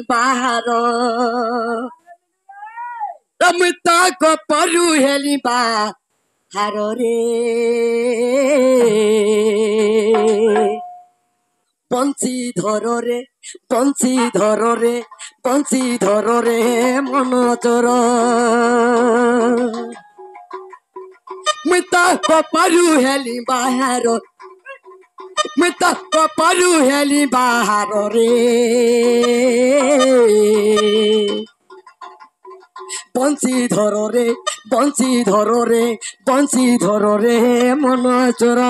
ବାହାର ମୁଁ ତାଙ୍କ ପରୁ ହେଲି ବାହାରରେ ବଂଶୀଧରରେ ମନ ଚୋର ମୁଁ ତାଙ୍କ ପରୁ ହେଲି ବାହାର ମୁଁ ତାଙ୍କ ପରୁ ହେଲି ବାହାରରେ ବଂଶୀଧରରେ ମନ ଚୋର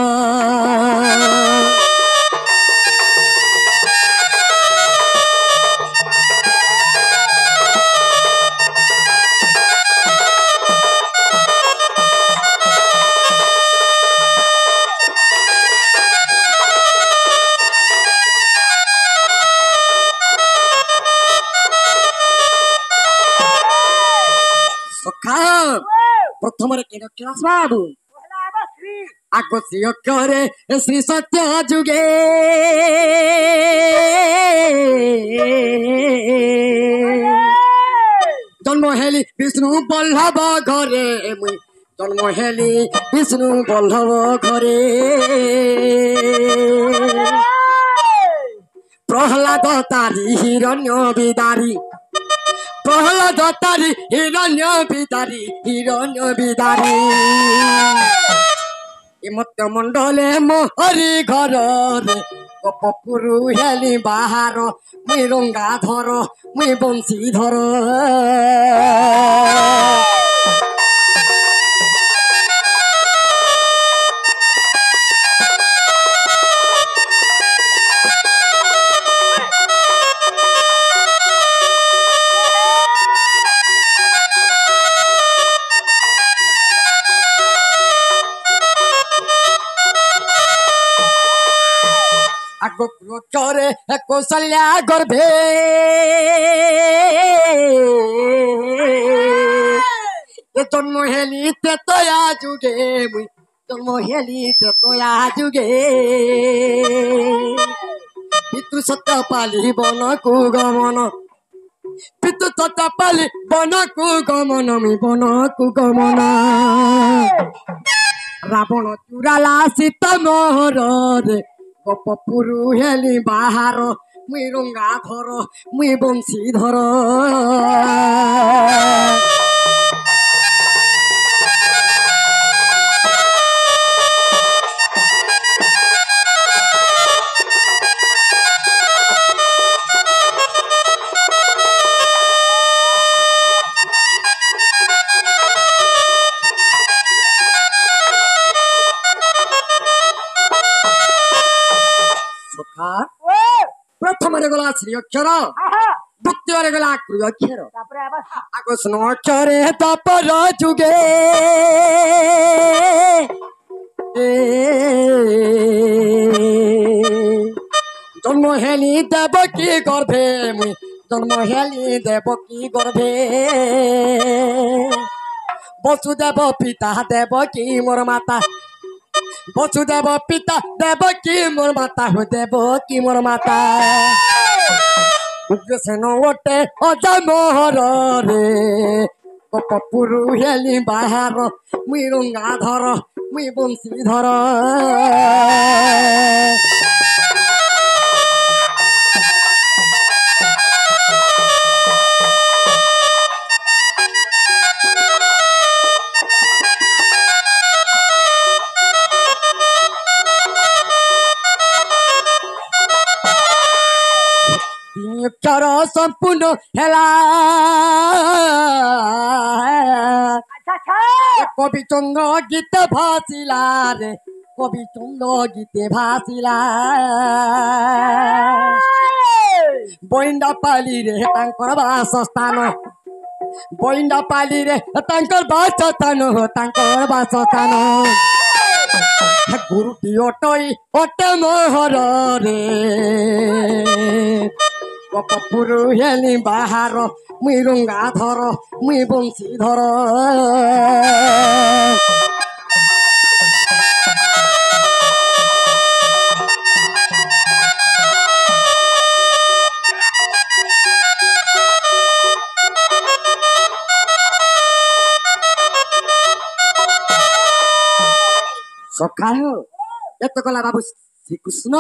ପ୍ରଥମରେ କି ଅକ୍ଷର ବାବୁ ଆଗ ଶ୍ରୀ ଅକ୍ଷରେ ଶ୍ରୀ ସତ୍ୟ ଯୁଗେ ଜନ୍ମ ହେଲି ବିଷ୍ଣୁ ବଲ୍ଲଭ ଘରେ ମୁଇଁ ଜନ୍ମ ହେଲି ବିଷ୍ଣୁ ବଲ୍ଲଭ ଘରେ ପ୍ରହ୍ଲାଦ ତାରି ହିରଣ୍ୟ ବିଦାରୀ প্রহ্লাদ তারি হিরণ্য বিদারী মত মন্ডলে মোহরি ঘরে গোপপুরু হেলি বাহার মুই রঙ্গা ধর মুই বংশী ধর চরে কৌশল্যা গর্ভে জন্ম হেলি ত্রেতয়া যুগে মুই জন্ম হেলি ত্রেতয়া যুগে পিতৃ সত্য পালি বনকু গমন পিতৃ সত্য পালি বনকু গমন মুই বনকু গমন রাবণ চুরালা সীতা মোহরে গোপপুরু হেলি বাহার মুই রঙ্গা ধর মুই বংশী ধর প্রথমে গলা শ্রী অক্ষর দ্বিতীয় গলা ক্রু অক্ষর আগ স্ন অক্ষরে তপর যুগে জন্ম হেলি দেবকী গর্ভে মুই জন্ম হেলি দেবকী গর্ভে বসুদেব পিতা দেবকী মোর মাতা বসুদেব পিতা দেবকী মোর মাতা দেবকী মোর মাতা উগ্রসেন ওটে অজা মোহরে গোপপুরু হেলি বাহার মুই রঙ্গা ধর মুই বংশী ধর অক্ষর সম্পূর্ণ হেলা কবি চন্দ্র গীতে ভাসিলা রে কবি চন্দ্র গীতে ভাসিলা বইন্দা পালি রে তাঙ্কর বাসস্থান বইন্দা পালি রে তাঙ্কর বাসস্থান গুরুটি অটই অটে মোহর রে গোপপুরু হেলি বাহার মুই রঙ্গা ধর মুই বংশী ধর ସକାଳ ଏତେ କଲା ବାବୁ ଶ୍ରୀକୃଷ୍ଣ